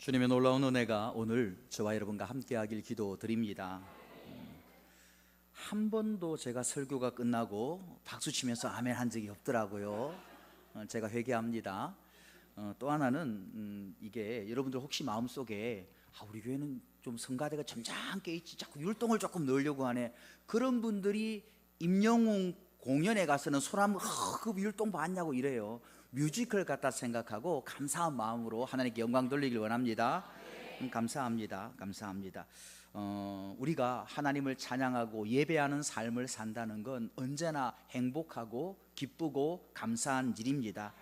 주님의 놀라운 은혜가 오늘 저와 여러분과 함께하길 기도드립니다. 한 번도 제가 설교가 끝나고 박수 치면서 아멘 한 적이 없더라고요. 제가 회개합니다. 또 하나는 이게 여러분들 혹시 마음속에 우리 교회는 좀 성가대가 점잖게 있지, 자꾸 율동을 조금 넣으려고 하네, 그런 분들이 임영웅 공연에 가서는 손 한번 그 율동 봤냐고 이래요. 뮤지컬 같다 생각하고 감사한 마음으로 하나님께 영광 돌리길 원합니다. 감사합니다. 우리가 하나님을 찬양하고 예배하는 삶을 산다는 건 언제나 행복하고 기쁘고 감사한 일입니다.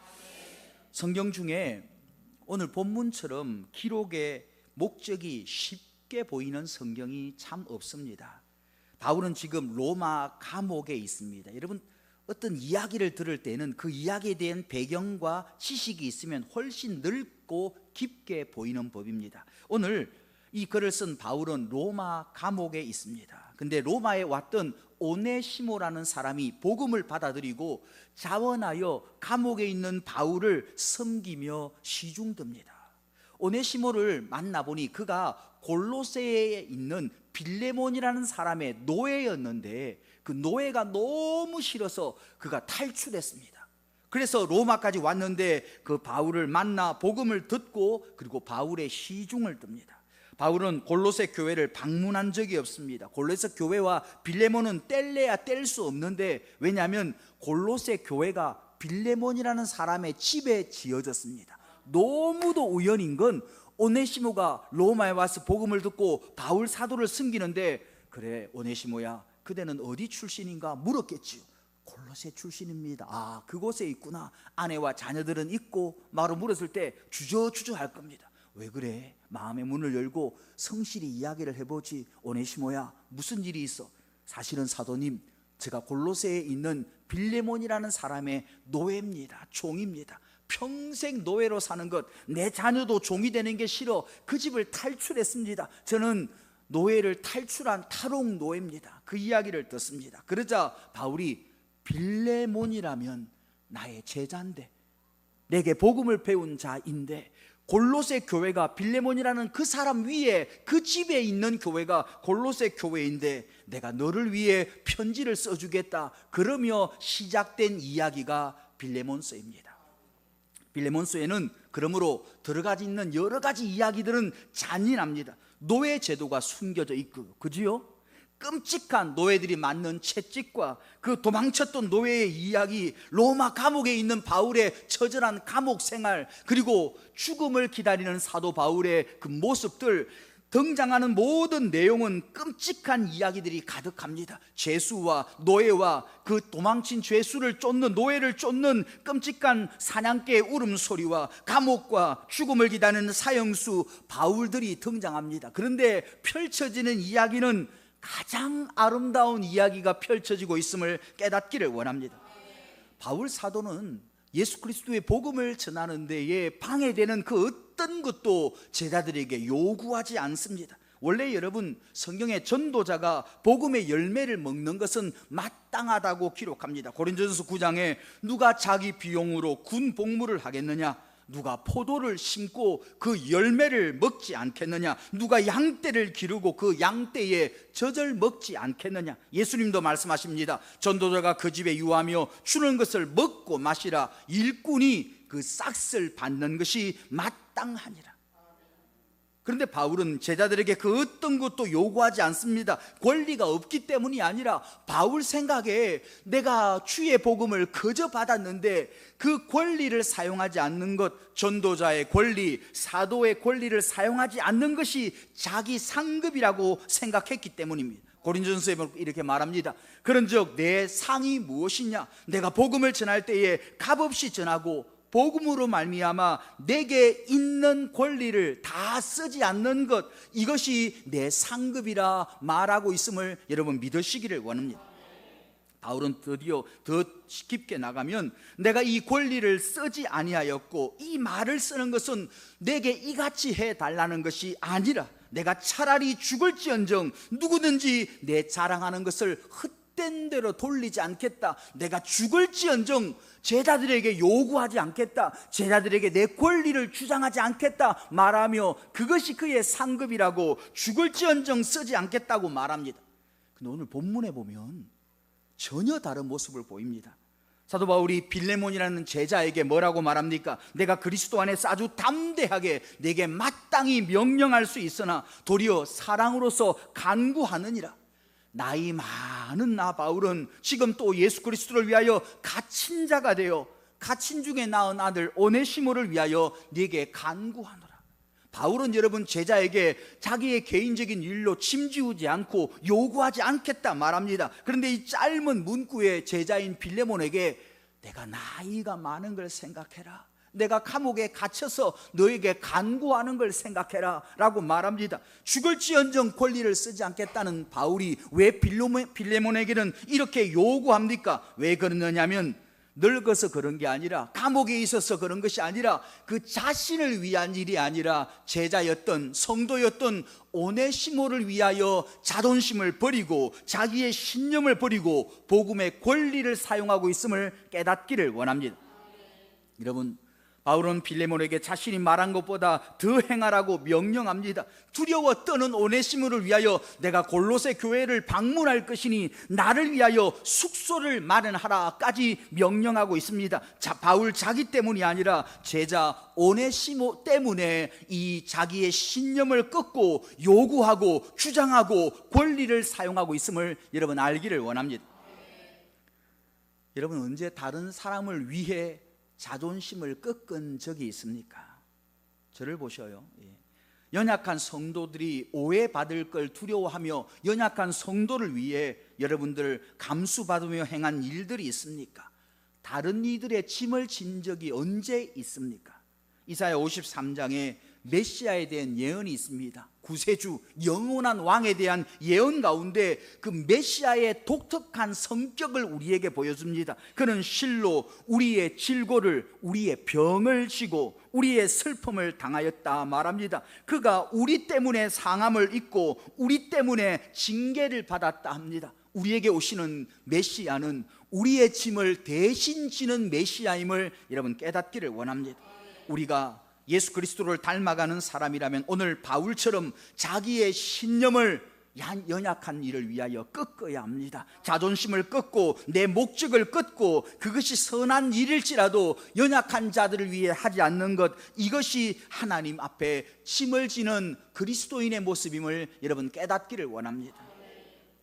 성경 중에 오늘 본문처럼 기록의 목적이 쉽게 보이는 성경이 참 없습니다. 바울은 지금 로마 감옥에 있습니다. 여러분, 어떤 이야기를 들을 때는 그 이야기에 대한 배경과 지식이 있으면 훨씬 넓고 깊게 보이는 법입니다. 오늘 이 글을 쓴 바울은 로마 감옥에 있습니다. 근데 로마에 왔던 오네시모라는 사람이 복음을 받아들이고 자원하여 감옥에 있는 바울을 섬기며 시중듭니다. 오네시모를 만나보니 그가 골로새에 있는 빌레몬이라는 사람의 노예였는데 그 노예가 너무 싫어서 그가 탈출했습니다. 그래서 로마까지 왔는데 그 바울을 만나 복음을 듣고 그리고 바울의 시중을 듭니다. 바울은 골로새 교회를 방문한 적이 없습니다. 골로새 교회와 빌레몬은 뗄래야 뗄 수 없는데, 왜냐하면 골로새 교회가 빌레몬이라는 사람의 집에 지어졌습니다. 너무도 우연인 건 오네시모가 로마에 와서 복음을 듣고 바울 사도를 섬기는데, 그래 오네시모야, 그대는 어디 출신인가 물었겠지요. 골로새 출신입니다. 그곳에 있구나. 아내와 자녀들은 있고 마로 물었을 때 주저주저 할 겁니다. 왜 그래? 마음의 문을 열고 성실히 이야기를 해보지. 오네시모야, 무슨 일이 있어? 사실은 사도님, 제가 골로새에 있는 빌레몬이라는 사람의 노예입니다. 종입니다. 평생 노예로 사는 것, 내 자녀도 종이 되는 게 싫어 그 집을 탈출했습니다. 저는 노예를 탈출한 탈옥 노예입니다. 그 이야기를 듣습니다. 그러자 바울이, 빌레몬이라면 나의 제자인데, 내게 복음을 배운 자인데, 골로새 교회가 빌레몬이라는 그 사람 위에, 그 집에 있는 교회가 골로새 교회인데 내가 너를 위해 편지를 써주겠다, 그러며 시작된 이야기가 빌레몬서입니다. 빌레몬서에는 그러므로 들어가 있는 여러 가지 이야기들은 잔인합니다. 노예 제도가 숨겨져 있고, 그지요? 끔찍한 노예들이 맞는 채찍과 그 도망쳤던 노예의 이야기, 로마 감옥에 있는 바울의 처절한 감옥 생활, 그리고 죽음을 기다리는 사도 바울의 그 모습들, 등장하는 모든 내용은 끔찍한 이야기들이 가득합니다. 죄수와 노예와 그 도망친 죄수를 쫓는, 노예를 쫓는 끔찍한 사냥개의 울음소리와 감옥과 죽음을 기다리는 사형수 바울들이 등장합니다. 그런데 펼쳐지는 이야기는 가장 아름다운 이야기가 펼쳐지고 있음을 깨닫기를 원합니다. 바울 사도는 예수 그리스도의 복음을 전하는 데에 방해되는 그 어떤 것도 제자들에게 요구하지 않습니다. 원래 여러분, 성경의 전도자가 복음의 열매를 먹는 것은 마땅하다고 기록합니다. 고린도전서 9장에 누가 자기 비용으로 군 복무를 하겠느냐, 누가 포도를 심고 그 열매를 먹지 않겠느냐, 누가 양떼를 기르고 그 양떼의 젖을 먹지 않겠느냐. 예수님도 말씀하십니다. 전도자가 그 집에 유하며 주는 것을 먹고 마시라. 일꾼이 그 싹을 받는 것이 마땅하니라. 그런데 바울은 제자들에게 그 어떤 것도 요구하지 않습니다. 권리가 없기 때문이 아니라 바울 생각에 내가 주의 복음을 거저 받았는데 그 권리를 사용하지 않는 것, 전도자의 권리, 사도의 권리를 사용하지 않는 것이 자기 상급이라고 생각했기 때문입니다. 고린도전서에 이렇게 말합니다. 그런즉 내 상이 무엇이냐? 내가 복음을 전할 때에 값없이 전하고 복음으로 말미암아 내게 있는 권리를 다 쓰지 않는 것, 이것이 내 상급이라 말하고 있음을 여러분 믿으시기를 원합니다. 바울은 드디어 더 깊게 나가면, 내가 이 권리를 쓰지 아니하였고 이 말을 쓰는 것은 내게 이같이 해달라는 것이 아니라 내가 차라리 죽을지언정 누구든지 내 자랑하는 것을 헛된 대로 돌리지 않겠다. 내가 죽을지언정 제자들에게 요구하지 않겠다. 제자들에게 내 권리를 주장하지 않겠다 말하며 그것이 그의 상급이라고 죽을지언정 쓰지 않겠다고 말합니다. 근데 오늘 본문에 보면 전혀 다른 모습을 보입니다. 사도 바울이 빌레몬이라는 제자에게 뭐라고 말합니까? 내가 그리스도 안에서 아주 담대하게 내게 마땅히 명령할 수 있으나 도리어 사랑으로서 간구하느니라. 나이 많은 나 바울은 지금 또 예수 그리스도를 위하여 갇힌 자가 되어 갇힌 중에 낳은 아들 오네시모를 위하여 네게 간구하노라. 바울은 여러분 제자에게 자기의 개인적인 일로 침지우지 않고 요구하지 않겠다 말합니다. 그런데 이 짧은 문구에 제자인 빌레몬에게 내가 나이가 많은 걸 생각해라. 내가 감옥에 갇혀서 너에게 간구하는 걸 생각해라 라고 말합니다. 죽을지언정 권리를 쓰지 않겠다는 바울이 왜 빌레몬에게는 이렇게 요구합니까? 왜 그러느냐면 늙어서 그런 게 아니라, 감옥에 있어서 그런 것이 아니라, 그 자신을 위한 일이 아니라 제자였던, 성도였던 오네시모를 위하여 자존심을 버리고 자기의 신념을 버리고 복음의 권리를 사용하고 있음을 깨닫기를 원합니다. 여러분, 바울은 빌레몬에게 자신이 말한 것보다 더 행하라고 명령합니다. 두려워 떠는 오네시모를 위하여 내가 골로새 교회를 방문할 것이니 나를 위하여 숙소를 마련하라까지 명령하고 있습니다. 바울 자기 때문이 아니라 제자 오네시모 때문에 이 자기의 신념을 끊고 요구하고 주장하고 권리를 사용하고 있음을 여러분 알기를 원합니다. 여러분, 언제 다른 사람을 위해 자존심을 꺾은 적이 있습니까? 저를 보셔요. 연약한 성도들이 오해받을 걸 두려워하며 연약한 성도를 위해 여러분들 감수받으며 행한 일들이 있습니까? 다른 이들의 짐을 진 적이 언제 있습니까? 이사야 53장에 메시아에 대한 예언이 있습니다. 구세주, 영원한 왕에 대한 예언 가운데 그 메시아의 독특한 성격을 우리에게 보여줍니다. 그는 실로 우리의 질고를, 우리의 병을 지고 우리의 슬픔을 당하였다 말합니다. 그가 우리 때문에 상함을 입고 우리 때문에 징계를 받았다 합니다. 우리에게 오시는 메시아는 우리의 짐을 대신 지는 메시아임을 여러분 깨닫기를 원합니다. 우리가 예수 그리스도를 닮아가는 사람이라면 오늘 바울처럼 자기의 신념을 연약한 이를 위하여 꺾어야 합니다. 자존심을 꺾고 내 목적을 끊고 그것이 선한 일일지라도 연약한 자들을 위해 하지 않는 것, 이것이 하나님 앞에 짐을 지는 그리스도인의 모습임을 여러분 깨닫기를 원합니다.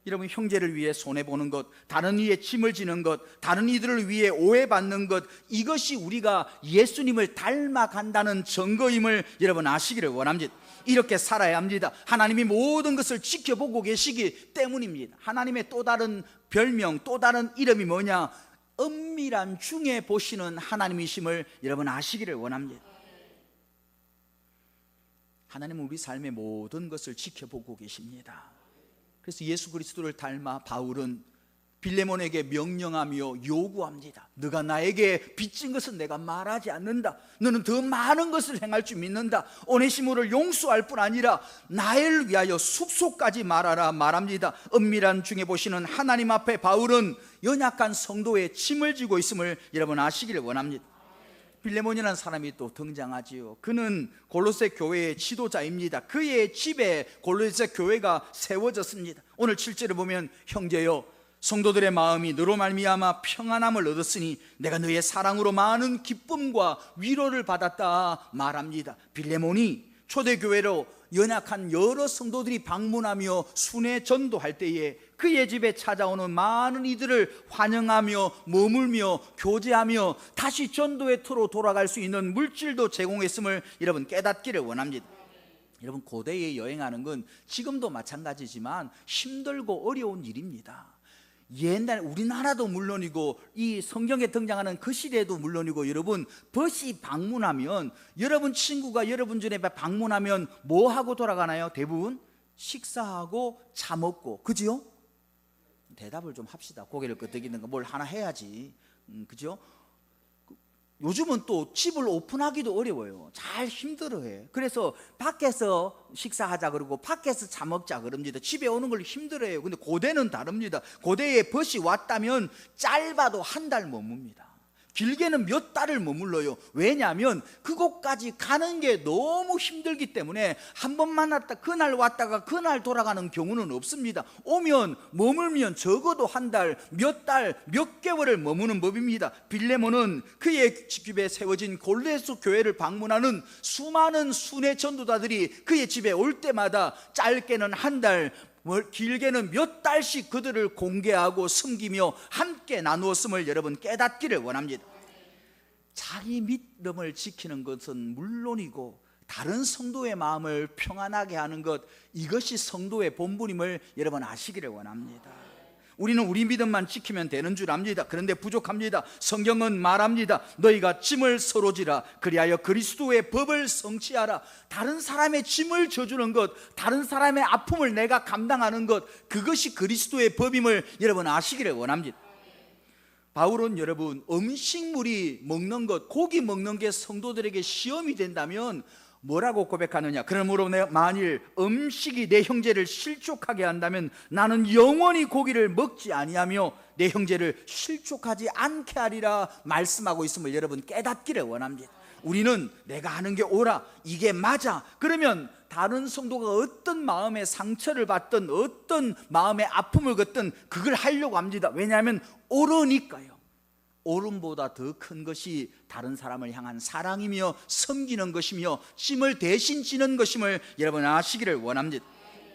여러분, 형제를 위해 손해보는 것, 다른 이의 짐을 지는 것, 다른 이들을 위해 오해받는 것, 이것이 우리가 예수님을 닮아간다는 증거임을 여러분 아시기를 원합니다. 이렇게 살아야 합니다. 하나님이 모든 것을 지켜보고 계시기 때문입니다. 하나님의 또 다른 별명, 또 다른 이름이 뭐냐? 은밀한 중에 보시는 하나님이심을 여러분 아시기를 원합니다. 하나님은 우리 삶의 모든 것을 지켜보고 계십니다. 그래서 예수 그리스도를 닮아 바울은 빌레몬에게 명령하며 요구합니다. 너가 나에게 빚진 것은 내가 말하지 않는다. 너는 더 많은 것을 행할 줄 믿는다. 오네시모를 용서할 뿐 아니라 나를 위하여 숙소까지 말하라 말합니다. 은밀한 중에 보시는 하나님 앞에 바울은 연약한 성도의 짐을 지고 있음을 여러분 아시기를 원합니다. 빌레몬이라는 사람이 또 등장하지요. 그는 골로새 교회의 지도자입니다. 그의 집에 골로새 교회가 세워졌습니다. 오늘 7절을 보면 형제여, 성도들의 마음이 너로 말미암아 평안함을 얻었으니 내가 너의 사랑으로 많은 기쁨과 위로를 받았다 말합니다. 빌레몬이 초대교회로 연약한 여러 성도들이 방문하며 순회 전도할 때에 그의 집에 찾아오는 많은 이들을 환영하며 머물며 교제하며 다시 전도의 터로 돌아갈 수 있는 물질도 제공했음을 여러분 깨닫기를 원합니다. 여러분, 고대에 여행하는 건 지금도 마찬가지지만 힘들고 어려운 일입니다. 옛날 우리나라도 물론이고 이 성경에 등장하는 그 시대도 물론이고, 여러분 버스 방문하면 여러분 친구가 여러분 집에 방문하면 뭐 하고 돌아가나요? 대부분 식사하고 차 먹고, 그죠? 대답을 좀 합시다. 고개를 끄덕이는 거 뭘 하나 해야지, 그죠? 요즘은 또 집을 오픈하기도 어려워요. 잘 힘들어해. 그래서 밖에서 식사하자 그러고 밖에서 차 먹자 그럽니다. 집에 오는 걸 힘들어해요. 근데 고대는 다릅니다. 고대에 벗이 왔다면 짧아도 한 달 머뭅니다. 길게는 몇 달을 머물러요. 왜냐하면 그곳까지 가는 게 너무 힘들기 때문에 한 번 만났다 그날 왔다가 그날 돌아가는 경우는 없습니다. 오면 머물면 적어도 한 달, 몇 달, 몇 개월을 머무는 법입니다. 빌레몬은 그의 집에 세워진 골레수 교회를 방문하는 수많은 순회 전도자들이 그의 집에 올 때마다 짧게는 한 달, 길게는 몇 달씩 그들을 공개하고 섬기며 함께 나누었음을 여러분 깨닫기를 원합니다. 자기 믿음을 지키는 것은 물론이고 다른 성도의 마음을 평안하게 하는 것, 이것이 성도의 본분임을 여러분 아시기를 원합니다. 우리는 우리 믿음만 지키면 되는 줄 압니다. 그런데 부족합니다. 성경은 말합니다. 너희가 짐을 서로 지라 그리하여 그리스도의 법을 성취하라. 다른 사람의 짐을 져주는 것, 다른 사람의 아픔을 내가 감당하는 것, 그것이 그리스도의 법임을 여러분 아시기를 원합니다. 바울은 여러분 음식물이 먹는 것, 고기 먹는 게 성도들에게 시험이 된다면 뭐라고 고백하느냐? 그러므로 만일 음식이 내 형제를 실족하게 한다면 나는 영원히 고기를 먹지 아니하며 내 형제를 실족하지 않게 하리라 말씀하고 있음을 여러분 깨닫기를 원합니다. 우리는 내가 하는 게 옳아, 이게 맞아, 그러면 다른 성도가 어떤 마음의 상처를 받든 어떤 마음의 아픔을 겪든 그걸 하려고 합니다. 왜냐하면 옳으니까요. 옳음보다 더 큰 것이 다른 사람을 향한 사랑이며 섬기는 것이며 짐을 대신 지는 것임을 여러분 아시기를 원합니다.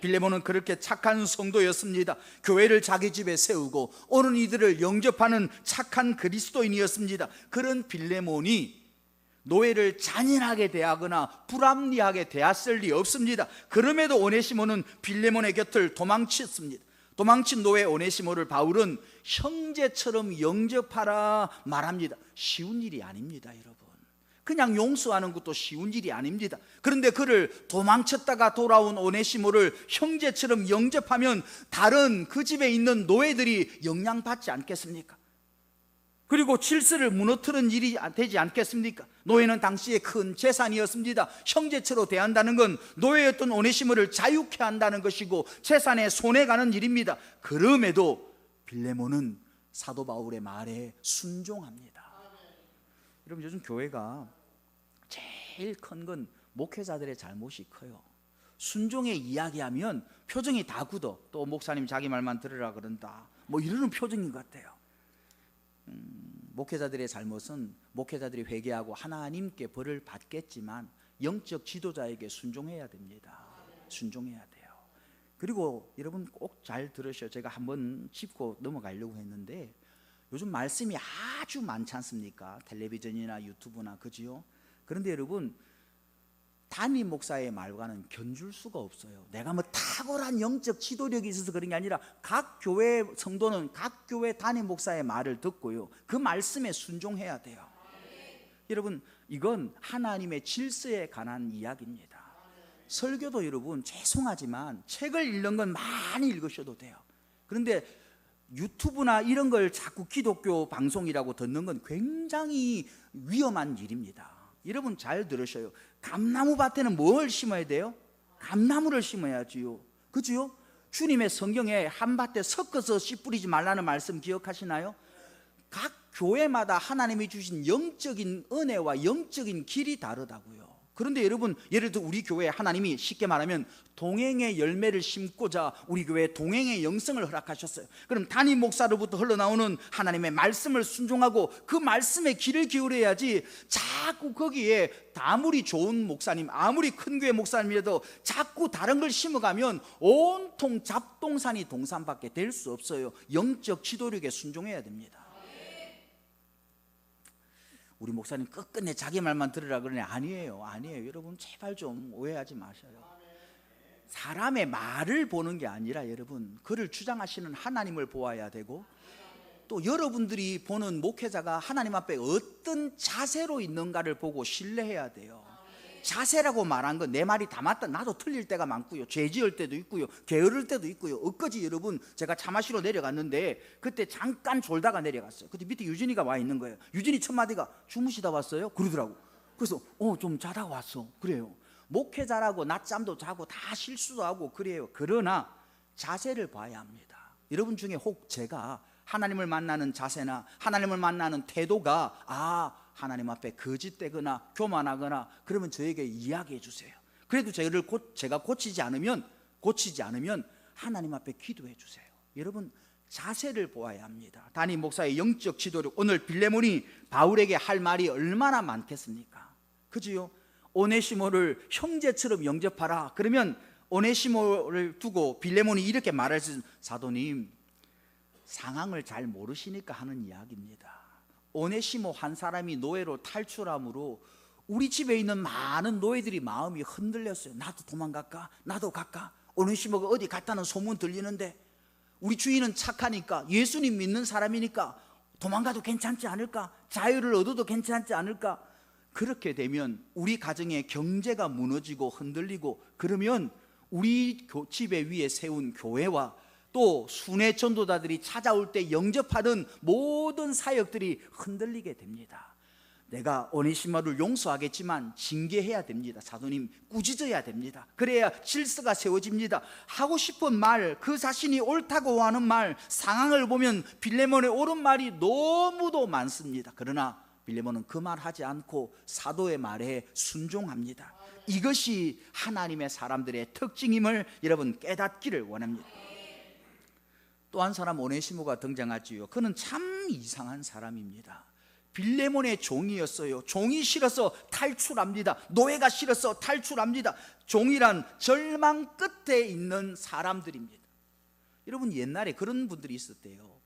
빌레몬은 그렇게 착한 성도였습니다. 교회를 자기 집에 세우고 오는 이들을 영접하는 착한 그리스도인이었습니다. 그런 빌레몬이 노예를 잔인하게 대하거나 불합리하게 대했을 리 없습니다. 그럼에도 오네시모는 빌레몬의 곁을 도망쳤습니다. 도망친 노예 오네시모를 바울은 형제처럼 영접하라 말합니다. 쉬운 일이 아닙니다, 여러분. 그냥 용서하는 것도 쉬운 일이 아닙니다. 그런데 그를 도망쳤다가 돌아온 오네시모를 형제처럼 영접하면 다른 그 집에 있는 노예들이 영향받지 않겠습니까? 그리고 질서를 무너뜨린 일이 되지 않겠습니까? 노예는 당시에 큰 재산이었습니다. 형제처럼 대한다는 건 노예였던 오네시모를 자유케 한다는 것이고 재산에 손해가는 일입니다. 그럼에도 빌레몬은 사도 바울의 말에 순종합니다. 여러분, 요즘 교회가 제일 큰 건 목회자들의 잘못이 커요. 순종에 이야기하면 표정이 다 굳어. 또 목사님 자기 말만 들으라 그런다, 뭐 이러는 표정인 것 같아요. 목회자들의 잘못은 목회자들이 회개하고 하나님께 벌을 받겠지만 영적 지도자에게 순종해야 됩니다. 순종해야 돼요. 그리고 여러분 꼭 잘 들으셔요. 제가 한번 짚고 넘어가려고 했는데 요즘 말씀이 아주 많지 않습니까? 텔레비전이나 유튜브나, 그지요? 그런데 여러분, 담임 목사의 말과는 견줄 수가 없어요. 내가 뭐 탁월한 영적 지도력이 있어서 그런 게 아니라 각 교회 성도는 각 교회 담임 목사의 말을 듣고요, 그 말씀에 순종해야 돼요. 여러분, 이건 하나님의 질서에 관한 이야기입니다. 설교도 여러분 죄송하지만 책을 읽는 건 많이 읽으셔도 돼요. 그런데 유튜브나 이런 걸 자꾸 기독교 방송이라고 듣는 건 굉장히 위험한 일입니다. 여러분 잘 들으셔요. 감나무 밭에는 뭘 심어야 돼요? 감나무를 심어야지요. 그죠? 주님의 성경에 한 밭에 섞어서 씨 뿌리지 말라는 말씀 기억하시나요? 각 교회마다 하나님이 주신 영적인 은혜와 영적인 길이 다르다고요. 그런데 여러분, 예를 들어 우리 교회에 하나님이 쉽게 말하면 동행의 열매를 심고자 우리 교회에 동행의 영성을 허락하셨어요. 그럼 담임 목사로부터 흘러나오는 하나님의 말씀을 순종하고 그 말씀에 귀를 기울여야지, 자꾸 거기에 아무리 좋은 목사님, 아무리 큰 교회 목사님이라도 자꾸 다른 걸 심어가면 온통 잡동산이 동산밖에 될 수 없어요. 영적 지도력에 순종해야 됩니다. 우리 목사님 끝끝내 자기 말만 들으라 그러네. 아니에요. 여러분 제발 좀 오해하지 마셔요. 사람의 말을 보는 게 아니라 여러분, 그를 주장하시는 하나님을 보아야 되고, 또 여러분들이 보는 목회자가 하나님 앞에 어떤 자세로 있는가를 보고 신뢰해야 돼요. 자세라고 말한 건 내 말이 다 맞다. 나도 틀릴 때가 많고요. 죄 지을 때도 있고요. 게으를 때도 있고요. 엊그제 여러분 제가 차 마시러 내려갔는데 그때 잠깐 졸다가 내려갔어요. 그때 밑에 유진이가 와 있는 거예요. 유진이 첫 마디가 주무시다 왔어요? 그러더라고. 그래서 좀 자다가 왔어. 그래요. 목회자라고 낮잠도 자고 다 실수도 하고 그래요. 그러나 자세를 봐야 합니다. 여러분 중에 혹 제가 하나님을 만나는 자세나 하나님을 만나는 태도가 하나님 앞에 거짓되거나 교만하거나 그러면 저에게 이야기해 주세요. 그래도 제가 고치지 않으면 하나님 앞에 기도해 주세요. 여러분 자세를 보아야 합니다. 담임 목사의 영적 지도력, 오늘 빌레몬이 바울에게 할 말이 얼마나 많겠습니까? 그지요? 오네시모를 형제처럼 영접하라. 그러면 오네시모를 두고 빌레몬이 이렇게 말했어요. 사도님, 상황을 잘 모르시니까 하는 이야기입니다. 오네시모 한 사람이 노예로 탈출함으로 우리 집에 있는 많은 노예들이 마음이 흔들렸어요. 나도 도망갈까? 나도 갈까? 오네시모가 어디 갔다는 소문 들리는데 우리 주인은 착하니까, 예수님 믿는 사람이니까 도망가도 괜찮지 않을까? 자유를 얻어도 괜찮지 않을까? 그렇게 되면 우리 가정의 경제가 무너지고 흔들리고, 그러면 우리 집에 위에 세운 교회와 또 순회 전도자들이 찾아올 때 영접하던 모든 사역들이 흔들리게 됩니다. 내가 오네시모를 용서하겠지만 징계해야 됩니다. 사도님, 꾸짖어야 됩니다. 그래야 질서가 세워집니다. 하고 싶은 말, 그 자신이 옳다고 하는 말, 상황을 보면 빌레몬의 옳은 말이 너무도 많습니다. 그러나 빌레몬은 그 말 하지 않고 사도의 말에 순종합니다. 이것이 하나님의 사람들의 특징임을 여러분 깨닫기를 원합니다. 또 한 사람 오네시모가 등장하지요. 그는 참 이상한 사람입니다. 빌레몬의 종이었어요. 종이 싫어서 탈출합니다. 노예가 싫어서 탈출합니다. 종이란 절망 끝에 있는 사람들입니다. 여러분 옛날에 그런 분들이 있었대요.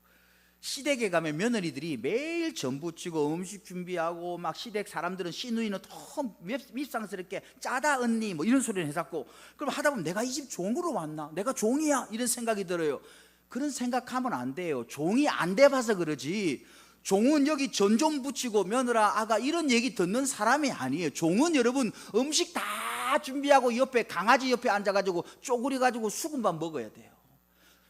시댁에 가면 며느리들이 매일 전 부치고 음식 준비하고 막 시댁 사람들은 시누이는 더 밉상스럽게 짜다 언니 뭐 이런 소리를 해갖고, 그럼 하다 보면 내가 이 집 종으로 왔나? 내가 종이야? 이런 생각이 들어요. 그런 생각하면 안 돼요. 종이 안 돼봐서 그러지, 종은 여기 전 좀 붙이고 며느라 아가 이런 얘기 듣는 사람이 아니에요. 종은 여러분 음식 다 준비하고 옆에 강아지 옆에 앉아가지고 쪼그려 가지고 수금밥 먹어야 돼요.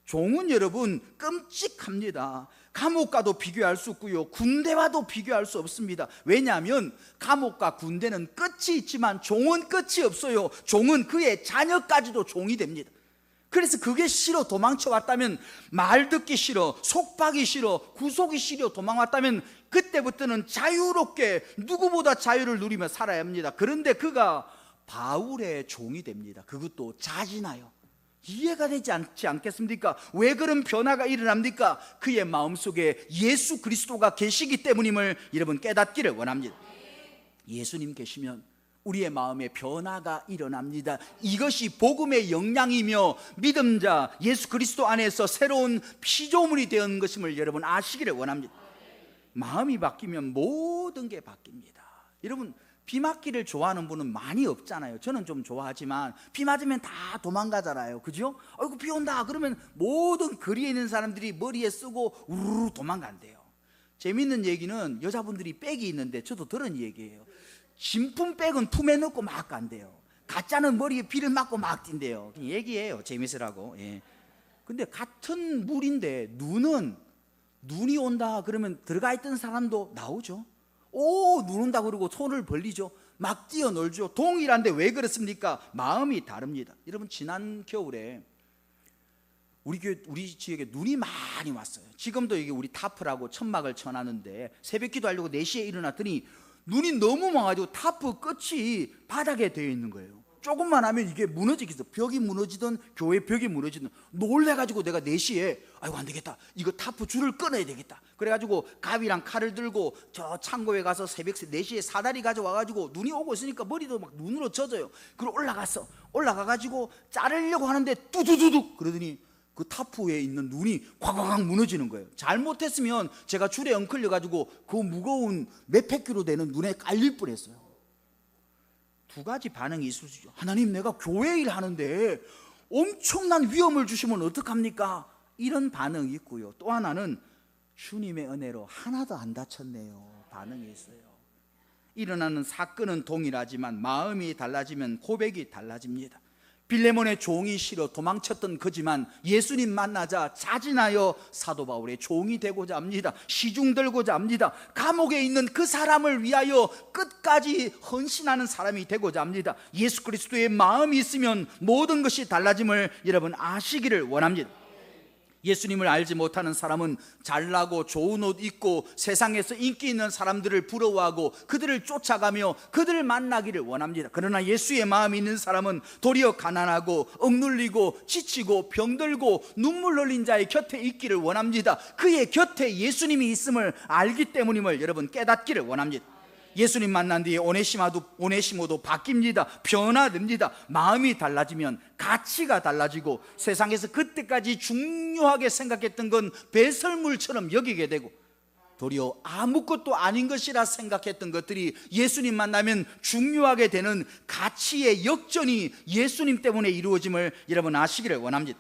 종은 여러분 끔찍합니다. 감옥과도 비교할 수 없고요, 군대와도 비교할 수 없습니다. 왜냐하면 감옥과 군대는 끝이 있지만 종은 끝이 없어요. 종은 그의 자녀까지도 종이 됩니다. 그래서 그게 싫어 도망쳐 왔다면, 말 듣기 싫어, 속박이 싫어, 구속이 싫어 도망왔다면 그때부터는 자유롭게 누구보다 자유를 누리며 살아야 합니다. 그런데 그가 바울의 종이 됩니다. 그것도 자진하여. 이해가 되지 않지 않겠습니까? 왜 그런 변화가 일어납니까? 그의 마음속에 예수 그리스도가 계시기 때문임을 여러분 깨닫기를 원합니다. 예수님 계시면 우리의 마음에 변화가 일어납니다. 이것이 복음의 영향이며 믿음자 예수 그리스도 안에서 새로운 피조물이 되는 것임을 여러분 아시기를 원합니다. 마음이 바뀌면 모든 게 바뀝니다. 여러분 비 맞기를 좋아하는 분은 많이 없잖아요. 저는 좀 좋아하지만 비 맞으면 다 도망가잖아요. 그죠? 아이고 비 온다 그러면 모든 거리에 있는 사람들이 머리에 쓰고 우르르 도망간대요. 재밌는 얘기는 여자분들이 백이 있는데 저도 들은 얘기예요. 진품 백은 품에 넣고 막 간대요. 가짜는 머리에 비를 맞고 막 뛴대요. 얘기예요. 재밌으라고. 예. 근데 같은 물인데 눈이 온다 그러면 들어가 있던 사람도 나오죠. 눈 온다 그러고 손을 벌리죠. 막 뛰어놀죠. 동일한데 왜 그렇습니까? 마음이 다릅니다. 여러분 지난 겨울에 우리 지역에 눈이 많이 왔어요. 지금도 이게 우리 타프라고 천막을 쳐놨는데 새벽 기도하려고 4시에 일어났더니 눈이 너무 많아가지고 타프 끝이 바닥에 되어 있는 거예요. 조금만 하면 이게 무너지겠어. 벽이 무너지든 교회 벽이 무너지든. 놀래가지고 내가 4시에 아이고 안 되겠다, 이거 타프 줄을 끊어야 되겠다. 그래가지고 가위랑 칼을 들고 저 창고에 가서 새벽 4시에 사다리 가져와가지고 눈이 오고 있으니까 머리도 막 눈으로 젖어요. 그리고 올라가가지고 자르려고 하는데 뚜두두둑 그러더니 그 타프에 있는 눈이 콱콱 무너지는 거예요. 잘못했으면 제가 줄에 엉클려가지고 그 무거운 몇백 킬로 되는 눈에 깔릴 뻔했어요. 두 가지 반응이 있을 수 있죠. 하나님 내가 교회 일 하는데 엄청난 위험을 주시면 어떡합니까? 이런 반응이 있고요. 또 하나는 주님의 은혜로 하나도 안 다쳤네요 반응이 있어요. 일어나는 사건은 동일하지만 마음이 달라지면 고백이 달라집니다. 빌레몬의 종이 싫어 도망쳤던 그지만 예수님 만나자 자진하여 사도 바울의 종이 되고자 합니다. 시중 들고자 합니다. 감옥에 있는 그 사람을 위하여 끝까지 헌신하는 사람이 되고자 합니다. 예수 그리스도의 마음이 있으면 모든 것이 달라짐을 여러분 아시기를 원합니다. 예수님을 알지 못하는 사람은 잘나고 좋은 옷 입고 세상에서 인기 있는 사람들을 부러워하고 그들을 쫓아가며 그들을 만나기를 원합니다. 그러나 예수의 마음이 있는 사람은 도리어 가난하고 억눌리고 지치고 병들고 눈물 흘린 자의 곁에 있기를 원합니다. 그의 곁에 예수님이 있음을 알기 때문임을 여러분 깨닫기를 원합니다. 예수님 만난 뒤에 오네시모도 바뀝니다. 변화됩니다. 마음이 달라지면 가치가 달라지고 세상에서 그때까지 중요하게 생각했던 건 배설물처럼 여기게 되고 도리어 아무것도 아닌 것이라 생각했던 것들이 예수님 만나면 중요하게 되는 가치의 역전이 예수님 때문에 이루어짐을 여러분 아시기를 원합니다.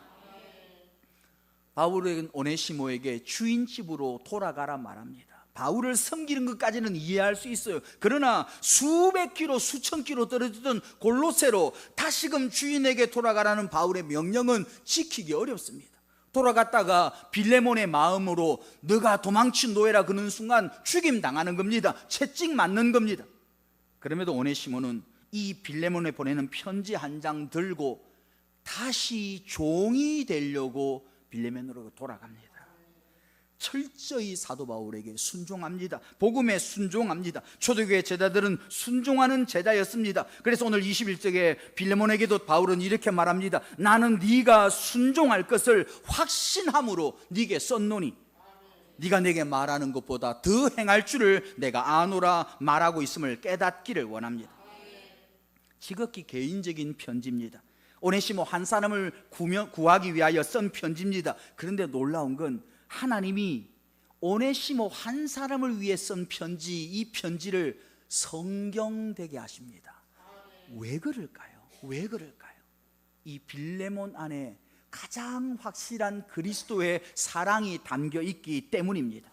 바울은 오네시모에게 주인 집으로 돌아가라 말합니다. 바울을 섬기는 것까지는 이해할 수 있어요. 그러나 수백 킬로 수천 킬로 떨어지던 골로새로 다시금 주인에게 돌아가라는 바울의 명령은 지키기 어렵습니다. 돌아갔다가 빌레몬의 마음으로 너가 도망친 노예라 그는 순간 죽임 당하는 겁니다. 채찍 맞는 겁니다. 그럼에도 오네시모는 이 빌레몬에 보내는 편지 한 장 들고 다시 종이 되려고 빌레몬으로 돌아갑니다. 철저히 사도 바울에게 순종합니다. 복음에 순종합니다. 초대교회 제자들은 순종하는 제자였습니다. 그래서 오늘 21절에 빌레몬에게도 바울은 이렇게 말합니다. 나는 네가 순종할 것을 확신함으로 네게 썼노니 네가 내게 말하는 것보다 더 행할 줄을 내가 아노라 말하고 있음을 깨닫기를 원합니다. 지극히 개인적인 편지입니다. 오네시모 한 사람을 구하기 위하여 쓴 편지입니다. 그런데 놀라운 건 하나님이 오네시모 한 사람을 위해 쓴 편지, 이 편지를 성경되게 하십니다. 왜 그럴까요? 왜 그럴까요? 이 빌레몬 안에 가장 확실한 그리스도의 사랑이 담겨 있기 때문입니다.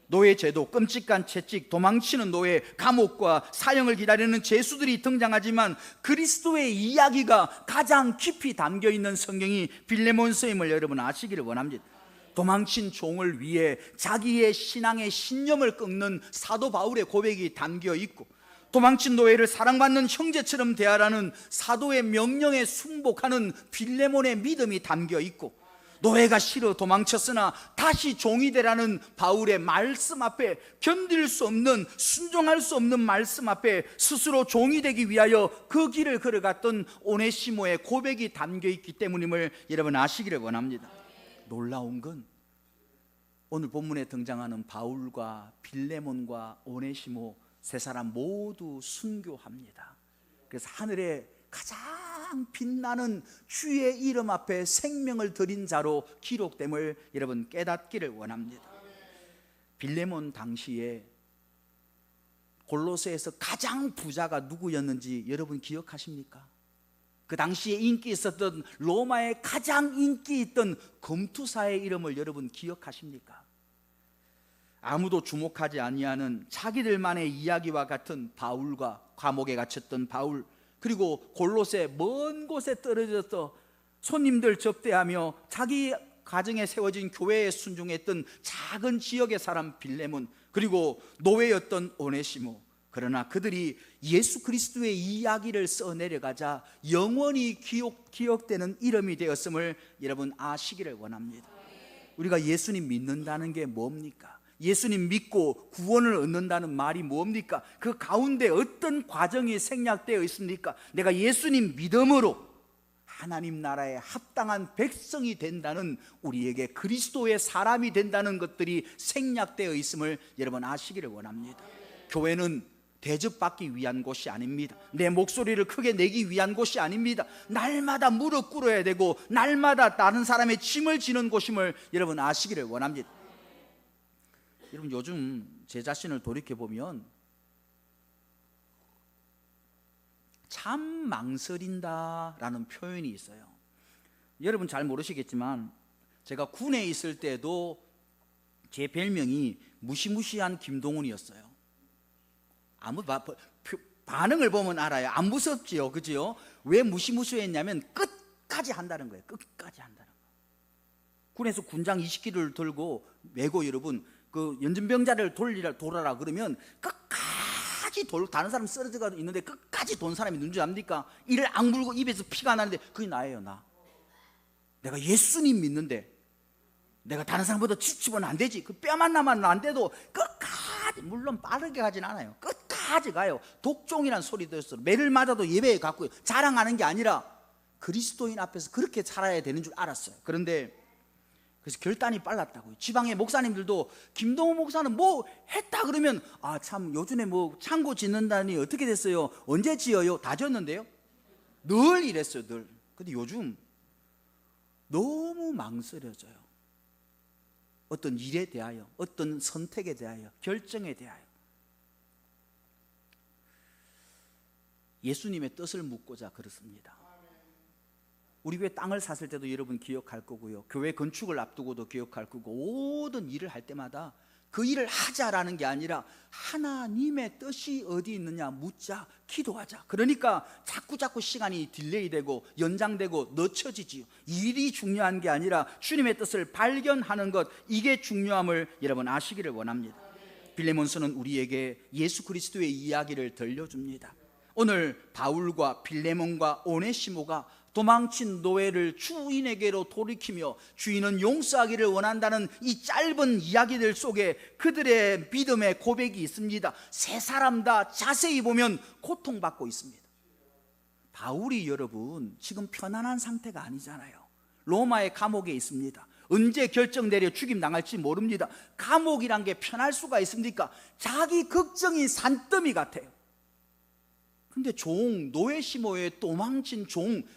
노예 제도, 끔찍한 채찍, 도망치는 노예, 감옥과 사형을 기다리는 죄수들이 등장하지만 그리스도의 이야기가 가장 깊이 담겨 있는 성경이 빌레몬서임을 여러분 아시기를 원합니다. 도망친 종을 위해 자기의 신앙의 신념을 끊는 사도 바울의 고백이 담겨 있고, 도망친 노예를 사랑받는 형제처럼 대하라는 사도의 명령에 순복하는 빌레몬의 믿음이 담겨 있고, 노예가 싫어 도망쳤으나 다시 종이 되라는 바울의 말씀 앞에 견딜 수 없는, 순종할 수 없는 말씀 앞에 스스로 종이 되기 위하여 그 길을 걸어갔던 오네시모의 고백이 담겨 있기 때문임을 여러분 아시기를 원합니다. 놀라운 건 오늘 본문에 등장하는 바울과 빌레몬과 오네시모 세 사람 모두 순교합니다. 그래서 하늘에 가장 빛나는 주의 이름 앞에 생명을 드린 자로 기록됨을 여러분 깨닫기를 원합니다. 빌레몬 당시에 골로새에서 가장 부자가 누구였는지 여러분 기억하십니까? 그 당시에 인기 있었던 로마의 가장 인기 있던 검투사의 이름을 여러분 기억하십니까? 아무도 주목하지 아니하는 자기들만의 이야기와 같은 바울과 감옥에 갇혔던 바울, 그리고 골로새 먼 곳에 떨어져서 손님들 접대하며 자기 가정에 세워진 교회에 순종했던 작은 지역의 사람 빌레몬, 그리고 노예였던 오네시모. 그러나 그들이 예수 그리스도의 이야기를 써내려가자 영원히 기억되는 이름이 되었음을 여러분 아시기를 원합니다. 우리가 예수님 믿는다는 게 뭡니까? 예수님 믿고 구원을 얻는다는 말이 뭡니까? 그 가운데 어떤 과정이 생략되어 있습니까? 내가 예수님 믿음으로 하나님 나라에 합당한 백성이 된다는, 우리에게 그리스도의 사람이 된다는 것들이 생략되어 있음을 여러분 아시기를 원합니다. 교회는 대접받기 위한 곳이 아닙니다. 내 목소리를 크게 내기 위한 곳이 아닙니다. 날마다 무릎 꿇어야 되고 날마다 다른 사람의 짐을 지는 곳임을 여러분 아시기를 원합니다. 여러분, 요즘 제 자신을 돌이켜보면 참 망설인다라는 표현이 있어요. 여러분 잘 모르시겠지만 제가 군에 있을 때도 제 별명이 무시무시한 김동훈이었어요. 반응을 보면 알아요. 안 무섭지요, 그죠? 왜 무시무시했냐면 끝까지 한다는 거예요. 끝까지 한다는 거예요. 군에서 군장 20kg를 들고 메고 여러분 그 연전병자를 돌아라 그러면 끝까지 다른 사람 쓰러져가 있는데 끝까지 돈 사람이 누군지 압니까? 이를 악물고 입에서 피가 나는데 그게 나예요. 내가 예수님 믿는데 내가 다른 사람보다 지치면 안 되지. 그 뼈만 나면 안 돼도 끝까지, 물론 빠르게 가진 않아요. 끝까지 가요. 독종이란 소리 들었어요. 매를 맞아도 예배에 갔고요. 자랑하는 게 아니라 그리스도인 앞에서 그렇게 살아야 되는 줄 알았어요. 그런데 그래서 결단이 빨랐다고요. 지방의 목사님들도 김동호 목사는 뭐 했다 그러면 참 요즘에 뭐 창고 짓는다니 어떻게 됐어요? 언제 지어요? 다 지었는데요. 늘 이랬어요. 늘. 근데 요즘 너무 망설여져요. 어떤 일에 대하여, 어떤 선택에 대하여, 결정에 대하여. 예수님의 뜻을 묻고자 그렇습니다. 우리 교회 땅을 샀을 때도 여러분 기억할 거고요. 교회 건축을 앞두고도 기억할 거고, 모든 일을 할 때마다 그 일을 하자라는 게 아니라 하나님의 뜻이 어디 있느냐 묻자, 기도하자. 그러니까 자꾸 시간이 딜레이 되고 연장되고 늦춰지지요. 일이 중요한 게 아니라 주님의 뜻을 발견하는 것, 이게 중요함을 여러분 아시기를 원합니다. 빌레몬서는 우리에게 예수 그리스도의 이야기를 들려줍니다. 오늘 바울과 빌레몬과 오네시모가 도망친 노예를 주인에게로 돌이키며 주인은 용서하기를 원한다는 이 짧은 이야기들 속에 그들의 믿음의 고백이 있습니다. 세 사람 다 자세히 보면 고통받고 있습니다. 바울이 여러분 지금 편안한 상태가 아니잖아요. 로마의 감옥에 있습니다. 언제 결정 내려 죽임 당할지 모릅니다. 감옥이란 게 편할 수가 있습니까? 자기 걱정이 산더미 같아요. 근데 노예시모의 도망친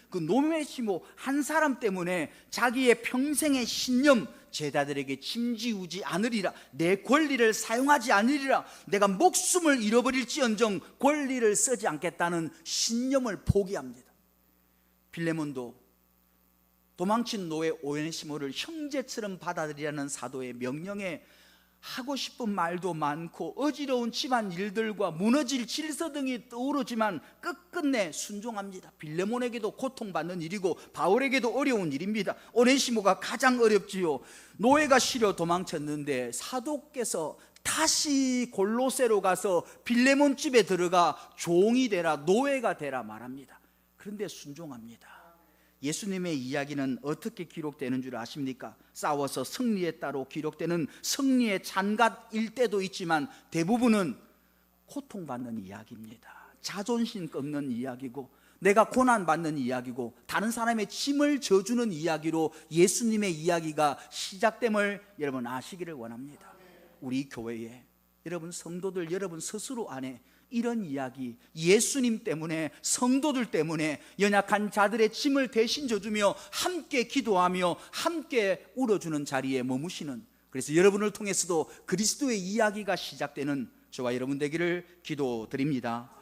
그 노예시모 한 사람 때문에 자기의 평생의 신념, 제자들에게 짐지우지 않으리라, 내 권리를 사용하지 않으리라, 내가 목숨을 잃어버릴지언정 권리를 쓰지 않겠다는 신념을 포기합니다. 빌레몬도 도망친 노예 오네시모를 형제처럼 받아들이라는 사도의 명령에 하고 싶은 말도 많고 어지러운 집안 일들과 무너질 질서 등이 떠오르지만 끝끝내 순종합니다. 빌레몬에게도 고통받는 일이고 바울에게도 어려운 일입니다. 오네시모가 가장 어렵지요. 노예가 실려 도망쳤는데 사도께서 다시 골로새로 가서 빌레몬 집에 들어가 종이 되라, 노예가 되라 말합니다. 그런데 순종합니다. 예수님의 이야기는 어떻게 기록되는 줄 아십니까? 싸워서 승리했다로 기록되는 승리의 잔갓일 때도 있지만 대부분은 고통받는 이야기입니다. 자존심 꺾는 이야기고 내가 고난받는 이야기고 다른 사람의 짐을 져주는 이야기로 예수님의 이야기가 시작됨을 여러분 아시기를 원합니다. 우리 교회에 여러분 성도들 여러분 스스로 안에 이런 이야기, 예수님 때문에, 성도들 때문에 연약한 자들의 짐을 대신 져주며 함께 기도하며 함께 울어주는 자리에 머무시는, 그래서 여러분을 통해서도 그리스도의 이야기가 시작되는 저와 여러분 되기를 기도드립니다.